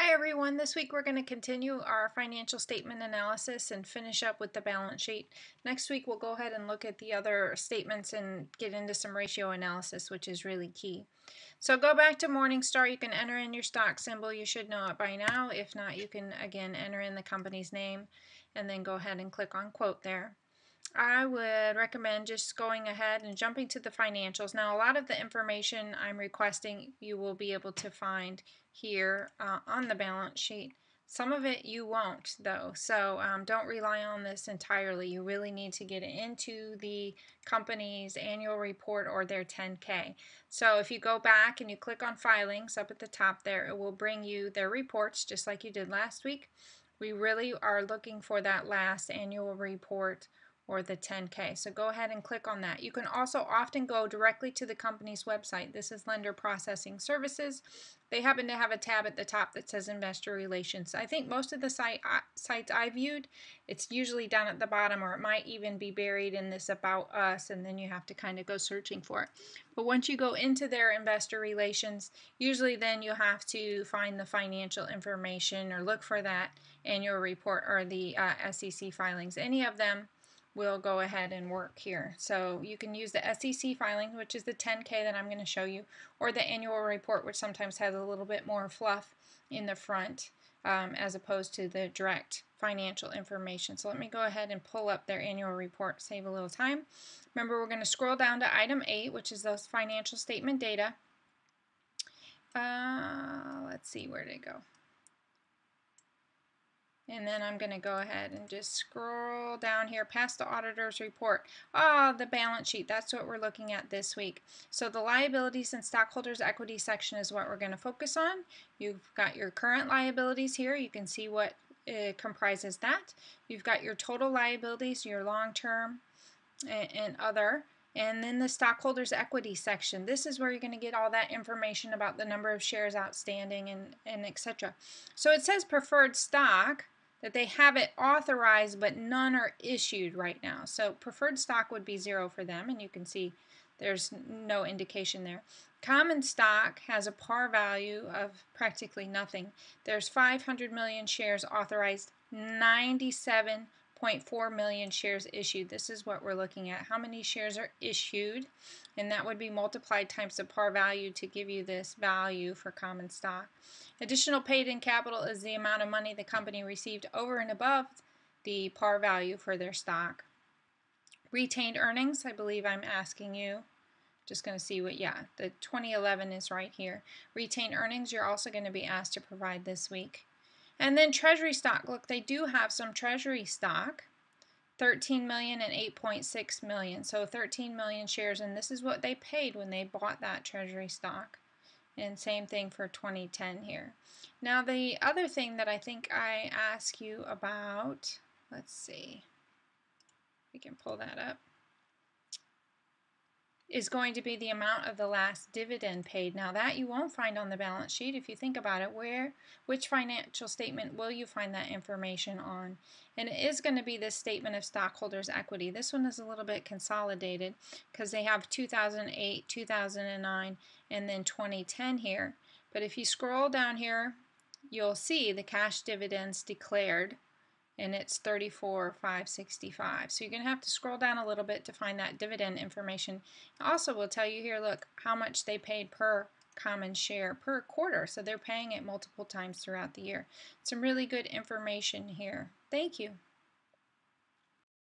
Hi everyone, this week we're going to continue our financial statement analysis and finish up with the balance sheet. Next week we'll go ahead and look at the other statements and get into some ratio analysis, which is really key. So go back to Morningstar. You can enter in your stock symbol. You should know it by now. If not, you can again enter in the company's name and then go ahead and click on quote there. I would recommend just going ahead and jumping to the financials. Now, a lot of the information I'm requesting you will be able to find here on the balance sheet. Some of it you won't, though, so don't rely on this entirely. You really need to get into the company's annual report or their 10K. So if you go back and you click on filings up at the top there, it will bring you their reports just like you did last week. We really are looking for that last annual report or the 10K. So go ahead and click on that. You can also often go directly to the company's website. This is Lender Processing Services. They happen to have a tab at the top that says Investor Relations. I think most of the sites I viewed, it's usually down at the bottom, or it might even be buried in this About Us, and then you have to kind of go searching for it. But once you go into their Investor Relations, usually then you have to find the financial information or look for that annual report or the SEC filings. Any of them will go ahead and work here. So you can use the SEC filing, which is the 10K that I'm going to show you, or the annual report, which sometimes has a little bit more fluff in the front as opposed to the direct financial information. So let me go ahead and pull up their annual report, save a little time. Remember, we're going to scroll down to item 8, which is those financial statement data. Let's see, where did it go? And then I'm going to go ahead and just scroll down here past the auditor's report. The balance sheet. That's what we're looking at this week. So the liabilities and stockholders' equity section is what we're going to focus on. You've got your current liabilities here. You can see what comprises that. You've got your total liabilities, your long-term and other. And then the stockholders' equity section. This is where you're going to get all that information about the number of shares outstanding and etc. So it says preferred stock, that they have it authorized but none are issued right now. So preferred stock would be 0 for them, and you can see there's no indication there. Common stock has a par value of practically nothing. There's 500 million shares authorized, 97.4 million shares issued. This is what we're looking at. How many shares are issued? And that would be multiplied times the par value to give you this value for common stock. Additional paid in capital is the amount of money the company received over and above the par value for their stock. Retained earnings, I believe I'm asking you. Just going to see what, the 2011 is right here. Retained earnings, you're also going to be asked to provide this week. And then treasury stock. Look, they do have some treasury stock. 13 million and 8.6 million. So 13 million shares, and this is what they paid when they bought that treasury stock. And same thing for 2010 here. Now the other thing that I think I ask you about, let's see, we can pull that up, is going to be the amount of the last dividend paid. Now that you won't find on the balance sheet. If you think about it, which financial statement will you find that information on? And it is going to be this statement of stockholders' equity. This one is a little bit consolidated because they have 2008, 2009, and then 2010 here. But if you scroll down here, you'll see the cash dividends declared, and it's 34,565. So you're going to have to scroll down a little bit to find that dividend information. Also, we'll tell you here, look, how much they paid per common share per quarter. So they're paying it multiple times throughout the year. Some really good information here. Thank you.